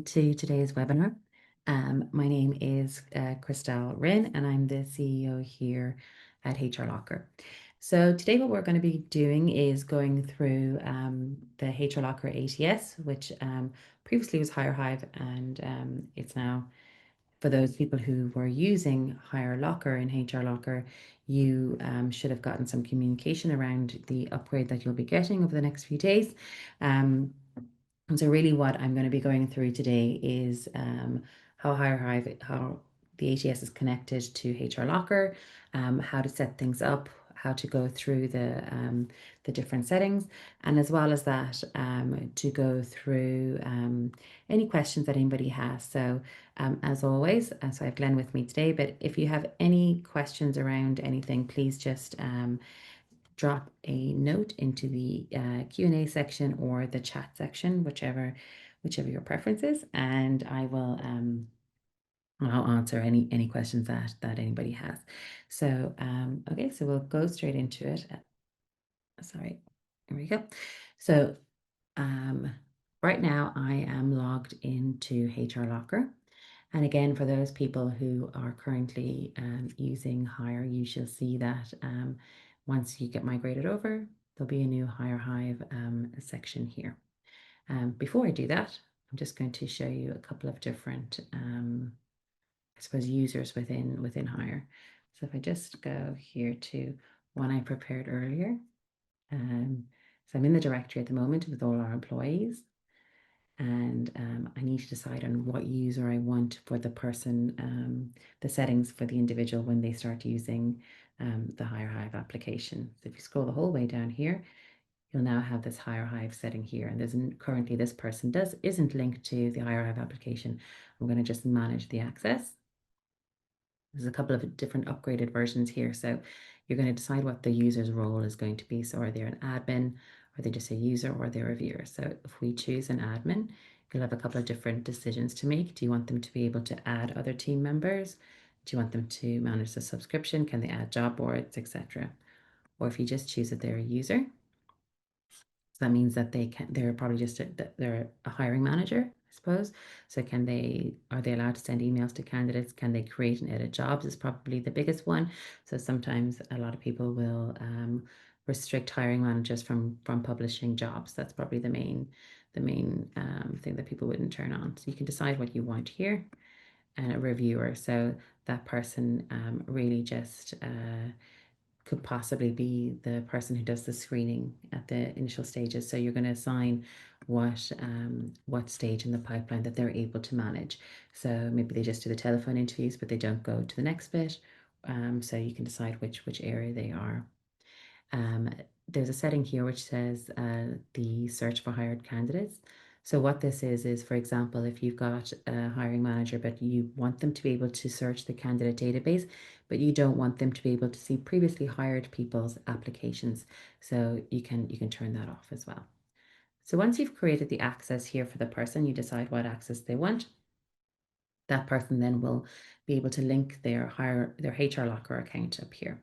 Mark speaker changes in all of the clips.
Speaker 1: to today's webinar. My name is Crystel Rynne, and I'm the CEO here at HRLocker. So today what we're going to be doing is going through the HRLocker ATS, which previously was HireHive, and it's now, for those people who were using HRLocker and HRLocker, you should have gotten some communication around the upgrade that you'll be getting over the next few days. And so really what I'm going to be going through today is how how the ATS is connected to HRLocker, how to set things up, how to go through the different settings, and as well as that, to go through any questions that anybody has. So as always, so I have Glenn with me today, but if you have any questions around anything, please just drop a note into the Q&A section or the chat section, whichever your preference is, and I'll answer any questions that anybody has. So okay, so we'll go straight into it. Sorry, here we go. So right now I am logged into HRLocker. And again, for those people who are currently using Hire, you shall see that once you get migrated over, there'll be a new HireHive section here. Before I do that, I'm just going to show you a couple of different, I suppose, users within Hire. So if I just go here to one I prepared earlier, so I'm in the directory at the moment with all our employees. And I need to decide on what user I want for the person, the settings for the individual when they start using the HireHive application. So if you scroll the whole way down here, you'll now have this HireHive setting here. And there's currently this person isn't linked to the HireHive application. I'm going to just manage the access. There's a couple of different upgraded versions here. So you're going to decide what the user's role is going to be. So are they an admin? Are they just a user, or they're a viewer? So if we choose an admin, you'll have a couple of different decisions to make. Do you want them to be able to add other team members? Do you want them to manage the subscription? Can they add job boards, etc.? Or if you just choose that they're a user, so that means that they're probably just they're a hiring manager, I suppose. So are they allowed to send emails to candidates? Can they create and edit jobs is probably the biggest one. So sometimes a lot of people will restrict hiring managers from publishing jobs. That's probably the main thing that people wouldn't turn on. So you can decide what you want here, and a reviewer. So that person really just could possibly be the person who does the screening at the initial stages. So you're going to assign what stage in the pipeline that they're able to manage. So maybe they just do the telephone interviews, but they don't go to the next bit. So you can decide which area they are. There's a setting here which says the search for hired candidates. So what this is, for example, if you've got a hiring manager, but you want them to be able to search the candidate database, but you don't want them to be able to see previously hired people's applications. So you can turn that off as well. So once you've created the access here for the person, you decide what access they want. That person then will be able to link their HRLocker account up here.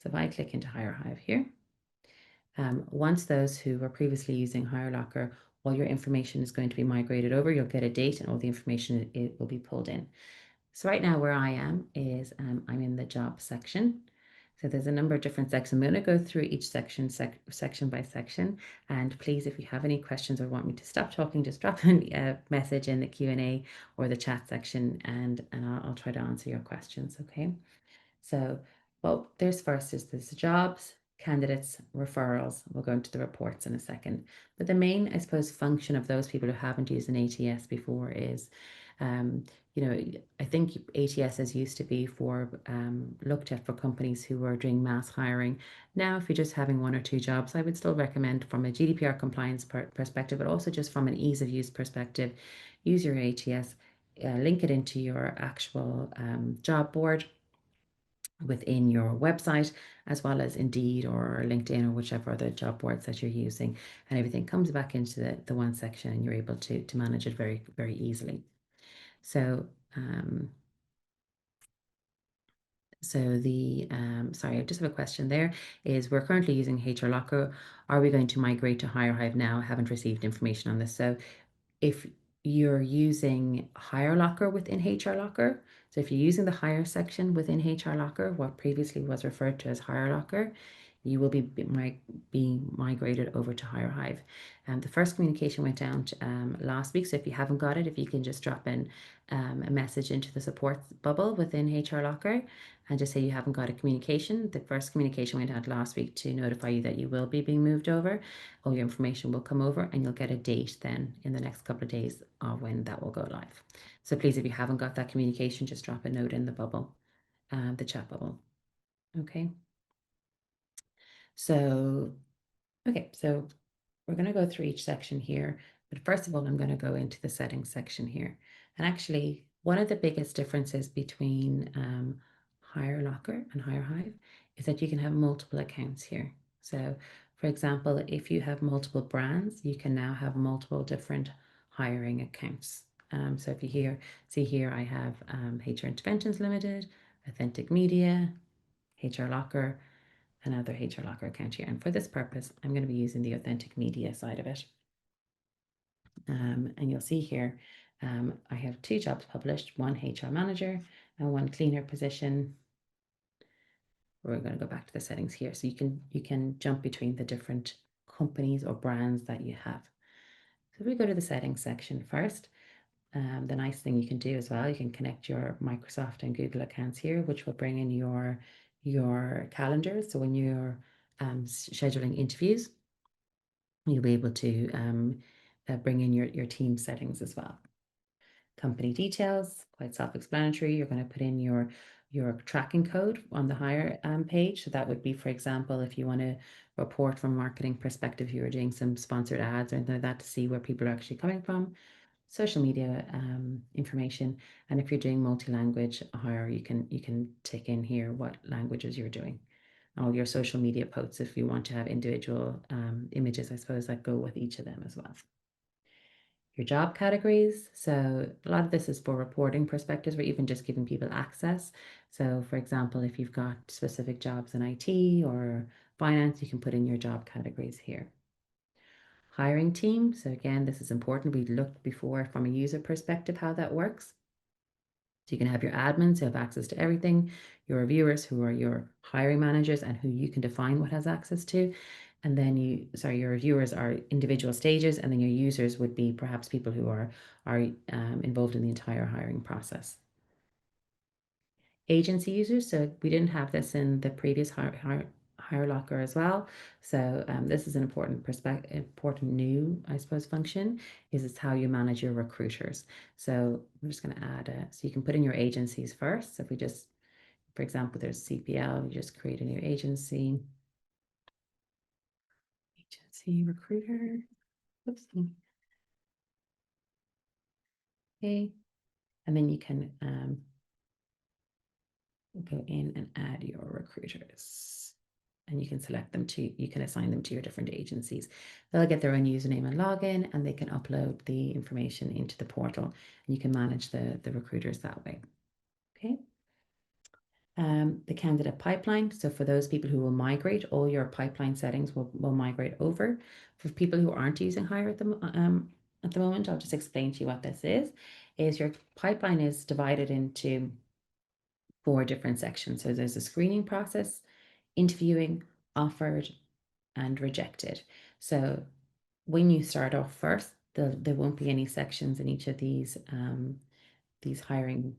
Speaker 1: So if I click into HireHive here, once those who were previously using HireLocker, all your information is going to be migrated over. You'll get a date and all the information it will be pulled in. So right now where I am is I'm in the job section. So there's a number of different sections. I'm going to go through each section by section. And please, if you have any questions or want me to stop talking, just drop a message in the Q&A or the chat section, and I'll try to answer your questions, okay? So, well, there's the jobs, candidates, referrals. We'll go into the reports in a second. But the main, I suppose, function of those people who haven't used an ATS before is, I think ATSs used to be looked at for companies who were doing mass hiring. Now, if you're just having one or two jobs, I would still recommend from a GDPR compliance perspective, but also just from an ease of use perspective, use your ATS, link it into your actual job board within your website, as well as Indeed or LinkedIn or whichever other job boards that you're using, and everything comes back into the one section, and you're able to manage it very, very easily. So sorry, I just have a question there. We're currently using HRLocker. Are we going to migrate to HireHive now? I haven't received information on this. So if you're using HRLocker within HRLocker. So if you're using the hire section within HRLocker, what previously was referred to as HRLocker, you will be migrated over to HireHive. The first communication went out last week. So if you haven't got it, if you can just drop in a message into the support bubble within HRLocker and just say you haven't got a communication. The first communication went out last week to notify you that you will be being moved over. All your information will come over and you'll get a date then in the next couple of days of when that will go live. So please, if you haven't got that communication, just drop a note in the bubble, the chat bubble. Okay. So, okay, so we're going to go through each section here. But first of all, I'm going to go into the settings section here. And actually, one of the biggest differences between HireLocker and HireHive is that you can have multiple accounts here. So, for example, if you have multiple brands, you can now have multiple different hiring accounts. So if you see here, I have HR Interventions Limited, Authentic Media, HRLocker, another HRLocker account here. And for this purpose, I'm going to be using the Authentic Media side of it. And you'll see here, I have 2 jobs published, one HR manager and one cleaner position. We're going to go back to the settings here. So you can jump between the different companies or brands that you have. So if we go to the settings section first, the nice thing you can do as well, you can connect your Microsoft and Google accounts here, which will bring in your calendar. So when you're scheduling interviews, you'll be able to bring in your team settings as well. Company details, quite self-explanatory. You're going to put in your tracking code on the hire page. So that would be, for example, if you want to report from a marketing perspective, you were doing some sponsored ads or anything like that to see where people are actually coming from. Social media information, and if you're doing multi-language hire, you can tick in here what languages you're doing. All your social media posts, if you want to have individual images, I suppose, that go with each of them as well. Your job categories. So a lot of this is for reporting perspectives or even just giving people access. So for example, if you've got specific jobs in IT or finance, you can put in your job categories here. Hiring team. So again, this is important. We looked before from a user perspective how that works. So you can have your admins who have access to everything, your reviewers who are your hiring managers and who you can define what has access to. And then your reviewers are individual stages, and then your users would be perhaps people who are involved in the entire hiring process. Agency users. So we didn't have this in the previous HRLocker as well. So this is an important new, I suppose, function is it's how you manage your recruiters. So I'm just going to add so you can put in your agencies first. So if we just, for example, there's CPL, you just create a new agency recruiter. Oops. Okay. And then you can go in and add your recruiters. And you can you can assign them to your different agencies. They'll get their own username and login, and they can upload the information into the portal. And you can manage the recruiters that way. Okay. The candidate pipeline. So for those people who will migrate, all your pipeline settings will migrate over. For people who aren't using Hire at the moment, I'll just explain to you what this is your pipeline is divided into 4 different sections. So there's a screening process, interviewing, offered, and rejected. So when you start off first, there won't be any sections in each of these hiring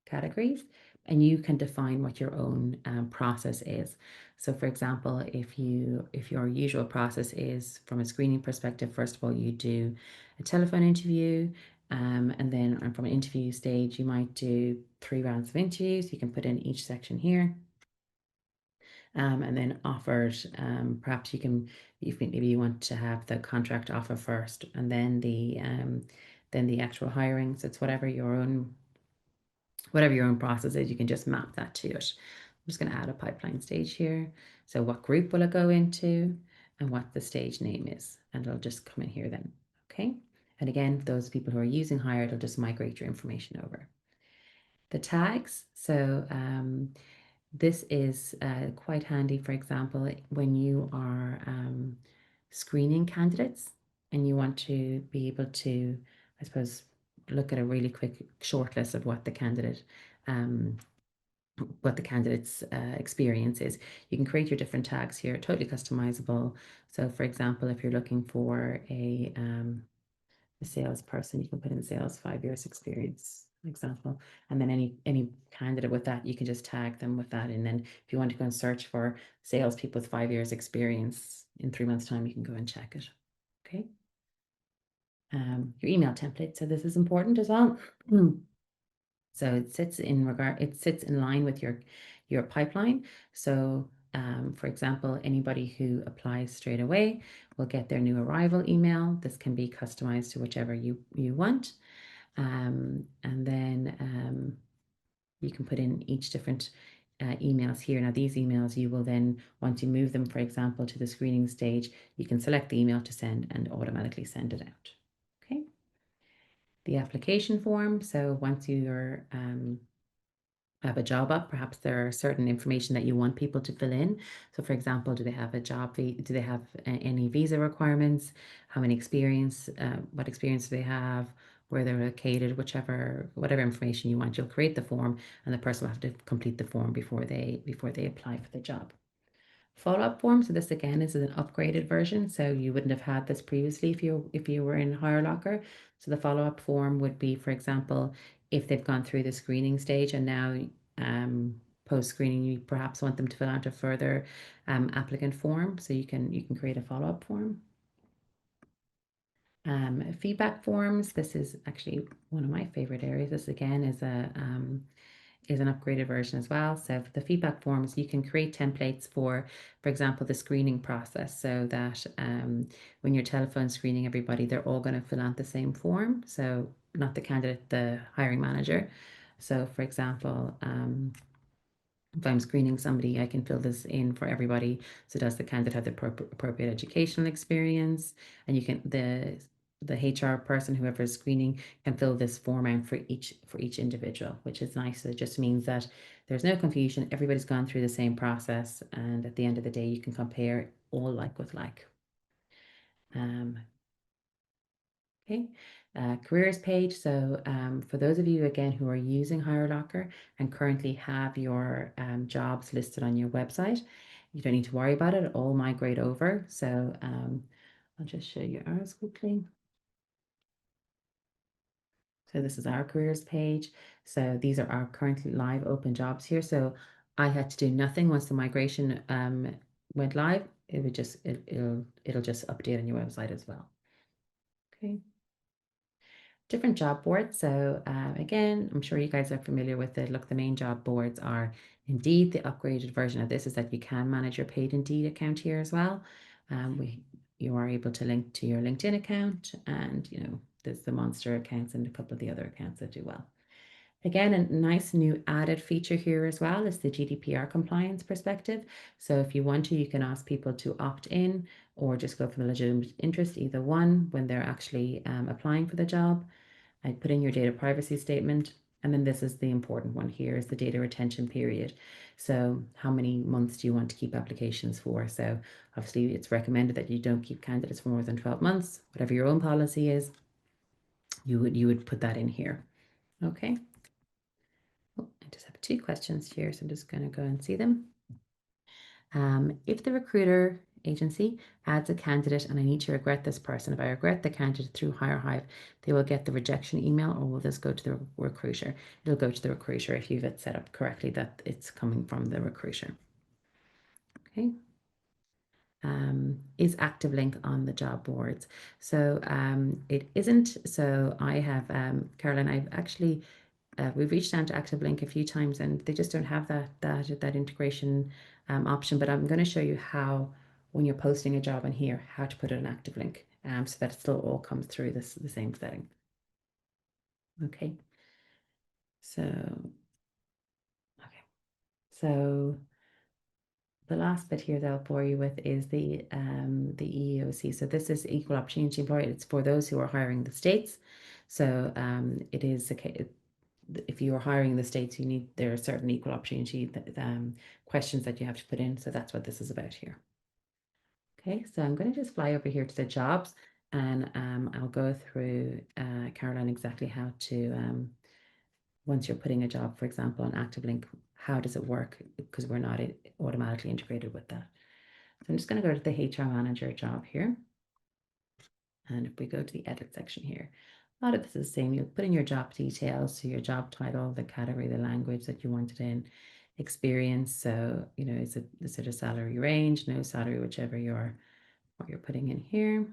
Speaker 1: categories, and you can define what your own process is. So for example, if your usual process is from a screening perspective, first of all, you do a telephone interview, and then from an interview stage, you might do 3 rounds of interviews. You can put in each section here. And then offered, perhaps maybe you want to have the contract offer first and then the actual hiring. So it's whatever your own process is, you can just map that to it. I'm just going to add a pipeline stage here. So what group will it go into and what the stage name is, and it'll just come in here then. Okay. And again, those people who are using Hire, it'll just migrate your information over. The tags. So this is quite handy, for example, when you are screening candidates and you want to be able to, I suppose, look at a really quick short list of what the candidate's experience is. You can create your different tags here, totally customizable. So for example, if you're looking for a salesperson, you can put in sales 5 years experience, example, and then any candidate with that, you can just tag them with that. And then if you want to go and search for salespeople with 5 years experience in 3 months' time, you can go and check it. Okay. Your email template. So this is important as well. So it sits in line with your pipeline. So for example, anybody who applies straight away will get their new arrival email. This can be customized to whichever you want. And then you can put in each different emails here. Now these emails you will then, once you move them, for example, to the screening stage, you can select the email to send and automatically send it out. Okay. The application form. So once you're have a job up, perhaps there are certain information that you want people to fill in. So for example, do they have a job, do they have any visa requirements, how many experience, what experience do they have, where they're located, whatever information you want, you'll create the form and the person will have to complete the form before they apply for the job. Follow-up form. So this again is an upgraded version. So you wouldn't have had this previously if you were in HRLocker. So the follow-up form would be, for example, if they've gone through the screening stage and now post-screening, you perhaps want them to fill out a further applicant form. So you can create a follow-up form. Feedback forms. This is actually one of my favorite areas. This again is an upgraded version as well. So for the feedback forms, you can create templates for example, the screening process, so that when you're telephone screening everybody, they're all going to fill out the same form. So not the candidate, the hiring manager. So for example, if I'm screening somebody, I can fill this in for everybody. So does the candidate have the appropriate educational experience? And you can the HR person, whoever is screening, can fill this form out for each individual, which is nice. So it just means that there's no confusion. Everybody's gone through the same process, and at the end of the day, you can compare all like with like. Okay, careers page. So for those of you again who are using HRLocker and currently have your jobs listed on your website, you don't need to worry about it. All migrate over. So I'll just show you ours quickly. So this is our careers page. So these are our currently live open jobs here. So I had to do nothing once the migration went live. It would just it'll just update on your website as well. Okay. Different job boards. So again, I'm sure you guys are familiar with it. Look, the main job boards are Indeed. The upgraded version of this is that you can manage your paid Indeed account here as well. You are able to link to your LinkedIn account, and there's the Monster accounts and a couple of the other accounts that do well. Again, a nice new added feature here as well is the GDPR compliance perspective. So if you want to, you can ask people to opt in or just go for the legitimate interest, either one, when they're actually applying for the job. I put in your data privacy statement. And then this is the important one here, is the data retention period. So how many months do you want to keep applications for? So obviously it's recommended that you don't keep candidates for more than 12 months. Whatever your own policy is, you would put that in here. Okay. Oh, I just have 2 questions here, so I'm just going to go and see them. If the recruiter agency adds a candidate and I need to regret this person, if I regret the candidate through HireHive, they will get the rejection email, or will this go to the recruiter? It'll go to the recruiter if you've it set up correctly that it's coming from the recruiter. Okay. Is active link on the job boards? So it isn't. So I have, Caroline, I've actually we've reached out to ActiveLink a few times and they just don't have that integration option. But I'm going to show you how, when you're posting a job in here, how to put an ActiveLink so that it still all comes through the same setting. Okay. So the last bit here that I'll bore you with is the EEOC. So this is Equal Opportunity Employer. It's for those who are hiring the states. So it is if you are hiring in the States, there are certain equal opportunity questions that you have to put in. So that's what this is about here. Okay, so I'm going to just fly over here to the jobs. and I'll go through, Caroline, exactly how to, once you're putting a job, for example, on Active Link, how does it work? Because we're not automatically integrated with that. So I'm just going to go to the HR manager job here. And if we go to the edit section here, a lot of this is the same. You'll put in your job details, so your job title, the category, the language that you want it in, experience. So, is it a salary range, no salary, whichever what you're putting in here.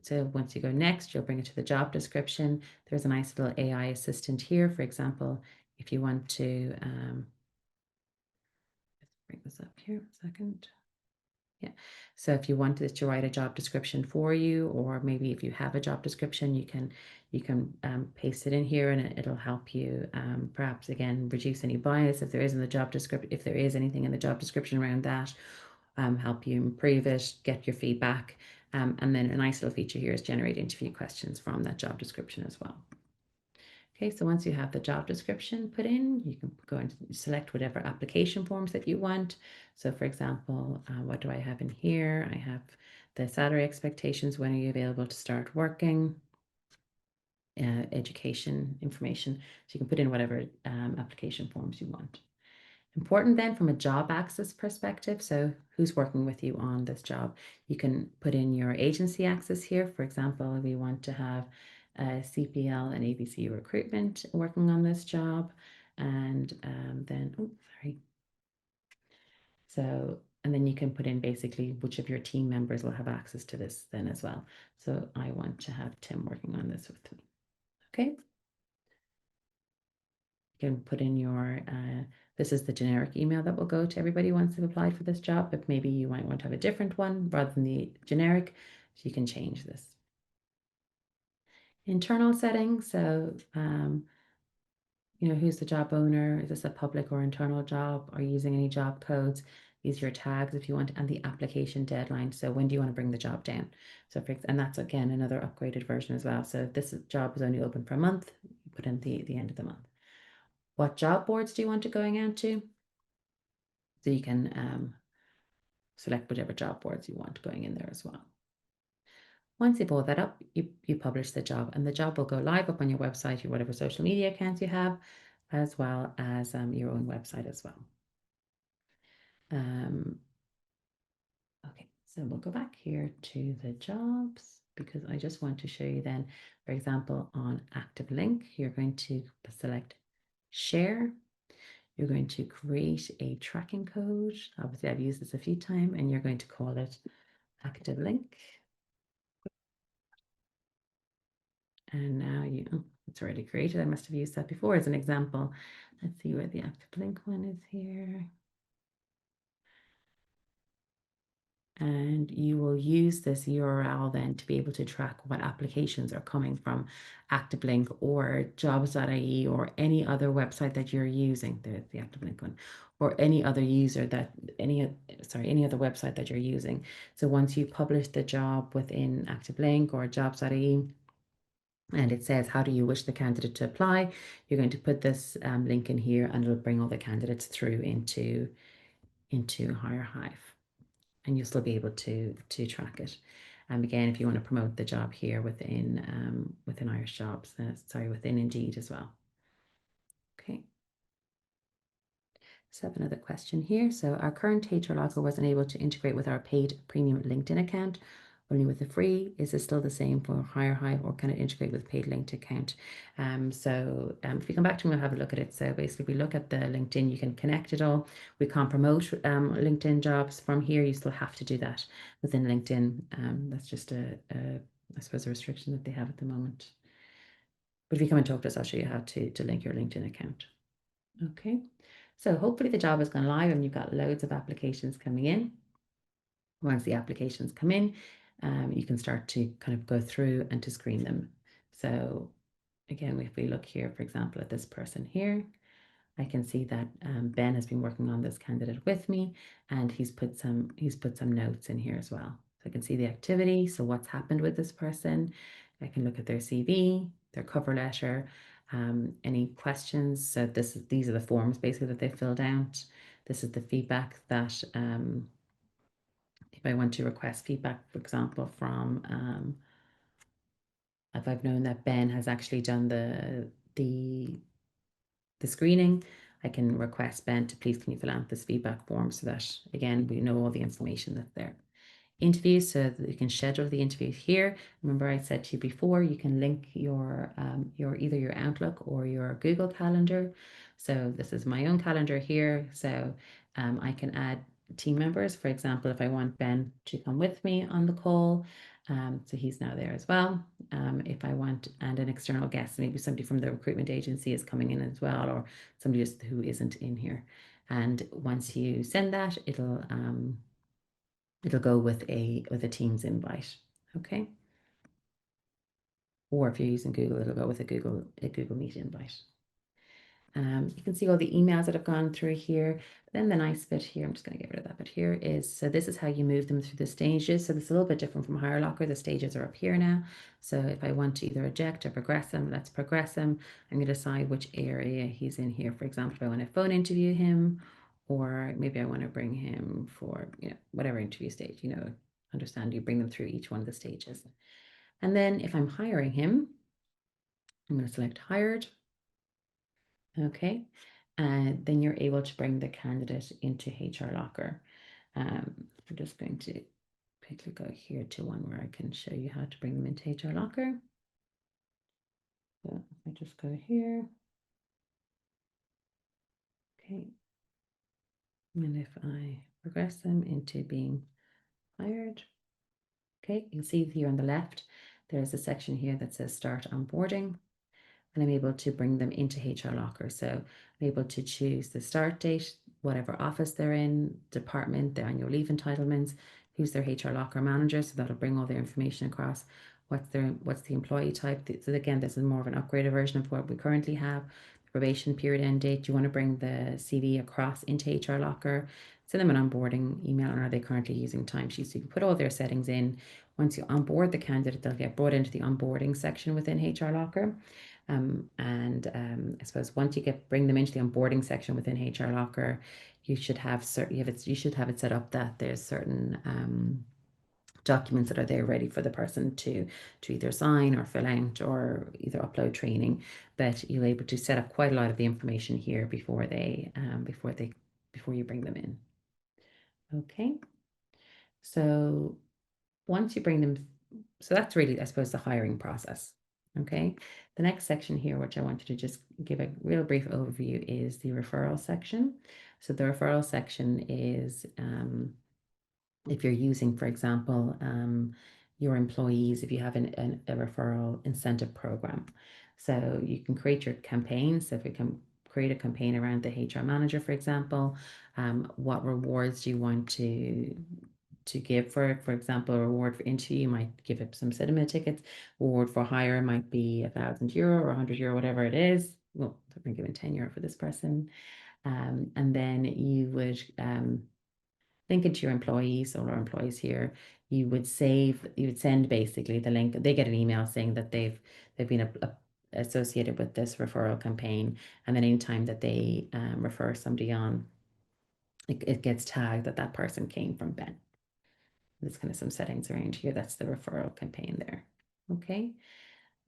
Speaker 1: So once you go next, you'll bring it to the job description. There's a nice little AI assistant here. For example, if you want to, let's bring this up here a second. Yeah. So if you wanted it to write a job description for you, or maybe if you have a job description, you can paste it in here, and it'll help you perhaps again reduce any bias if there is in the job description, if there is anything in the job description around that, help you improve it, get your feedback, and then a nice little feature here is generate interview questions from that job description as well. Okay, so once you have the job description put in, you can go and select whatever application forms that you want. So for example, what do I have in here? I have the salary expectations, when are you available to start working, education information. So you can put in whatever application forms you want. Important then from a job access perspective, so who's working with you on this job? You can put in your agency access here. For example, we want to have CPL and ABC Recruitment working on this job. And then, oh, sorry. So, and then you can put in basically which of your team members will have access to this then as well. So I want to have Tim working on this with me. Okay. You can put in your, this is the generic email that will go to everybody once they've applied for this job, but maybe you might want to have a different one rather than the generic, so you can change this. Internal settings, so who's the job owner? Is this a public or internal job? Are you using any job codes? These are your tags if you want, and the application deadline. So when do you want to bring the job down? So and that's again another upgraded version as well. So if this job is only open for a month, you put in the end of the month. What job boards do you want it going out to? So you can select whichever job boards you want going in there as well. Once you pull that up, you publish the job, and the job will go live up on your website, your whatever social media accounts you have, as well as your own website as well. Okay, so we'll go back here to the jobs, because I just want to show you then, for example, on Active Link, you're going to select share. You're going to create a tracking code. Obviously, I've used this a few times, and you're going to call it Active Link. And now it's already created. I must have used that before as an example. Let's see where the Active Link one is here. And you will use this URL then to be able to track what applications are coming from Active Link or jobs.ie or any other website that you're using, the Active Link one, or any other user any other website that you're using. So once you publish the job within Active Link or jobs.ie, and it says, how do you wish the candidate to apply? You're going to put this link in here, and it'll bring all the candidates through into HireHive, and you'll still be able to track it. Again, if you want to promote the job here within Irish Jobs, within Indeed as well. Okay. So I have another question here. So our current HRLocker wasn't able to integrate with our paid premium LinkedIn account, only with the free. Is it still the same for HireHive, or can it integrate with paid linked account? If you come back to me, I'll have a look at it. So basically, we look at the LinkedIn, you can connect it all. We can't promote LinkedIn jobs from here. You still have to do that within LinkedIn. That's just I suppose, a restriction that they have at the moment. But if you come and talk to us, I'll show you how to link your LinkedIn account. Okay. So hopefully the job has gone live and you've got loads of applications coming in. Once the applications come in, you can start to kind of go through and to screen them. So again, if we look here, for example, at this person here, I can see that Ben has been working on this candidate with me, and he's put some notes in here as well. So I can see the activity, so what's happened with this person. I can look at their CV, their cover letter, any questions. So these are the forms basically that they filled out. This is the feedback that if I want to request feedback, for example, from if I've known that Ben has actually done the screening, I can request Ben to please can you fill out this feedback form so that again we know all the information that's there. Interviews, so that you can schedule the interview here. Remember I said to you before, you can link your either your Outlook or your Google Calendar. So this is my own calendar here. So I can add team members. For example, if I want Ben to come with me on the call, so he's now there as well. If I want, and an external guest, maybe somebody from the recruitment agency is coming in as well, or somebody just who isn't in here. And once you send that, it'll go with a Teams invite, okay? Or if you're using Google, it'll go with a Google Meet invite. You can see all the emails that have gone through here. Then the nice bit here, I'm just going to get rid of that bit here, is so this is how you move them through the stages. So this is a little bit different from HRLocker. The stages are up here now. So if I want to either eject or progress them, let's progress them. I'm going to decide which area he's in here. For example, if I want to phone interview him, or maybe I want to bring him for, whatever interview stage, understand you bring them through each one of the stages. And then if I'm hiring him, I'm going to select hired. Okay, and then you're able to bring the candidate into HRLocker. I'm just going to quickly go here to one where I can show you how to bring them into HRLocker. So if I just go here, okay, and if I progress them into being hired, okay, you'll see here on the left, there's a section here that says start onboarding. And I'm able to bring them into HRLocker. So I'm able to choose the start date, whatever office they're in, department, their annual leave entitlements, who's their HRLocker manager. So that'll bring all their information across. What's the employee type? So again, this is more of an upgraded version of what we currently have. The probation period end date. Do you want to bring the CV across into HRLocker? Send them an onboarding email, and are they currently using timesheets? So you can put all their settings in. Once you onboard the candidate, they'll get brought into the onboarding section within HRLocker. I suppose once you bring them into the onboarding section within HRLocker, you should have it set up that there's certain documents that are there ready for the person to either sign or fill out or either upload training. But you're able to set up quite a lot of the information here before you bring them in. Okay, so once you bring them, so that's really, I suppose, the hiring process. Okay, the next section here, which I wanted to just give a real brief overview, is the referral section. So the referral section is if you're using, for example, your employees, if you have a referral incentive program. So you can create your campaign. So if we can create a campaign around the HR manager, for example, what rewards do you want to give for example, a reward for interview, you might give it some cinema tickets. Reward for hire might be €1,000 or €100, whatever it is. Well, we're giving €10 for this person. And then you would link it to your employees or our employees here. You would send basically the link. They get an email saying that they've been associated with this referral campaign. And then anytime that they refer somebody on, it gets tagged that person came from Ben. There's kind of some settings around here. That's the referral campaign there. Okay.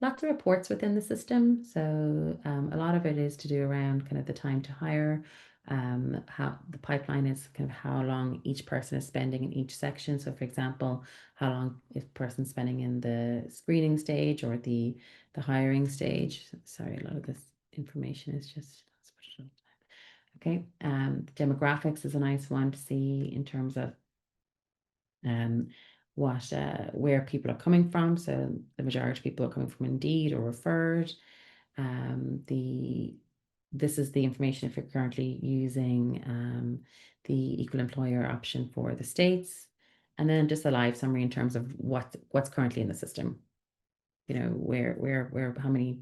Speaker 1: Lots of reports within the system. So a lot of it is to do around kind of the time to hire, how the pipeline is, kind of how long each person is spending in each section. So for example, how long is person spending in the screening stage or the hiring stage. Sorry, a lot of this information is just, okay. Demographics is a nice one to see in terms of where people are coming from. So the majority of people are coming from Indeed or referred. This is the information if you're currently using the equal employer option for the states, and then just a live summary in terms of what's currently in the system. Where how many,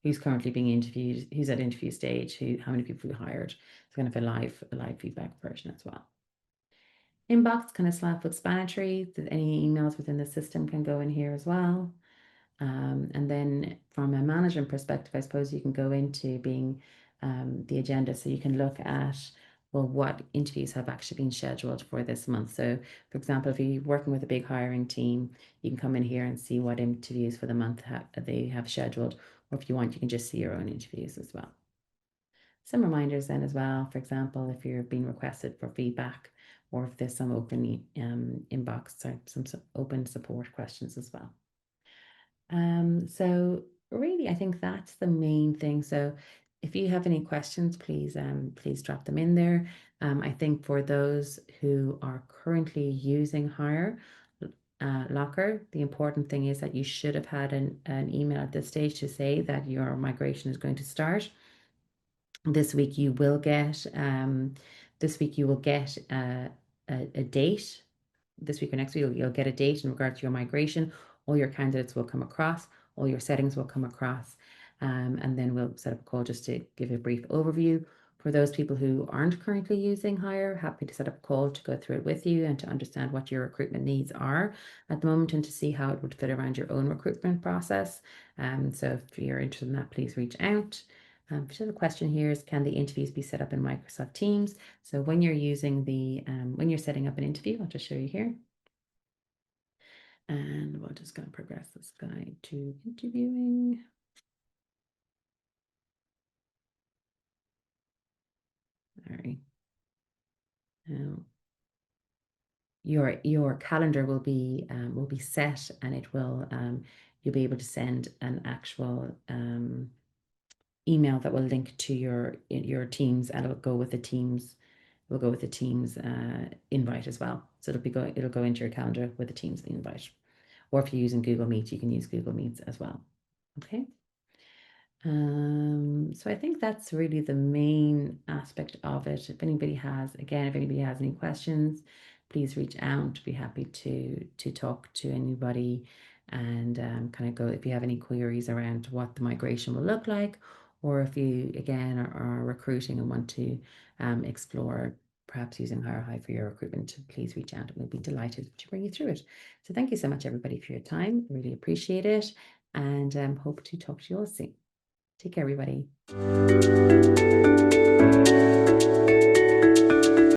Speaker 1: who's currently being interviewed, who's at interview stage, how many people we hired. It's kind of a live feedback version as well. Inbox, kind of self-explanatory. Any emails within the system can go in here as well. And then from a management perspective, I suppose you can go into being the agenda. So you can look at well, what interviews have actually been scheduled for this month. So, for example, if you're working with a big hiring team, you can come in here and see what interviews for the month they have scheduled, or if you want, you can just see your own interviews as well. Some reminders then as well, for example, if you're being requested for feedback, or if there's some open inbox or some open support questions as well. So really, I think that's the main thing. So if you have any questions, please drop them in there. I think for those who are currently using HRLocker, the important thing is that you should have had an email at this stage to say that your migration is going to start. This week you will get a date. This week or next week you'll get a date in regard to your migration. All your candidates will come across, all your settings will come across, and then we'll set up a call just to give a brief overview. For those people who aren't currently using Hire, happy to set up a call to go through it with you and to understand what your recruitment needs are at the moment and to see how it would fit around your own recruitment process. So if you're interested in that, please reach out. So the question here is, can the interviews be set up in Microsoft Teams? So when you're using when you're setting up an interview, I'll just show you here. And we're just going to progress this guide to interviewing. All right. Now, your calendar will be set, and it will you'll be able to send an actual email that will link to your Teams, and it'll go with the Teams. Will go with the Teams invite as well. So it'll go into your calendar with the Teams invite. Or if you're using Google Meet, you can use Google Meets as well. Okay. So I think that's really the main aspect of it. If anybody has any questions, please reach out. Be happy to talk to anybody and kind of go if you have any queries around what the migration will look like, or if you again are recruiting and want to explore perhaps using HireHigh for your recruitment, please reach out and we'll be delighted to bring you through it. So thank you so much everybody for your time. Really appreciate it, and hope to talk to you all soon. Take care, everybody.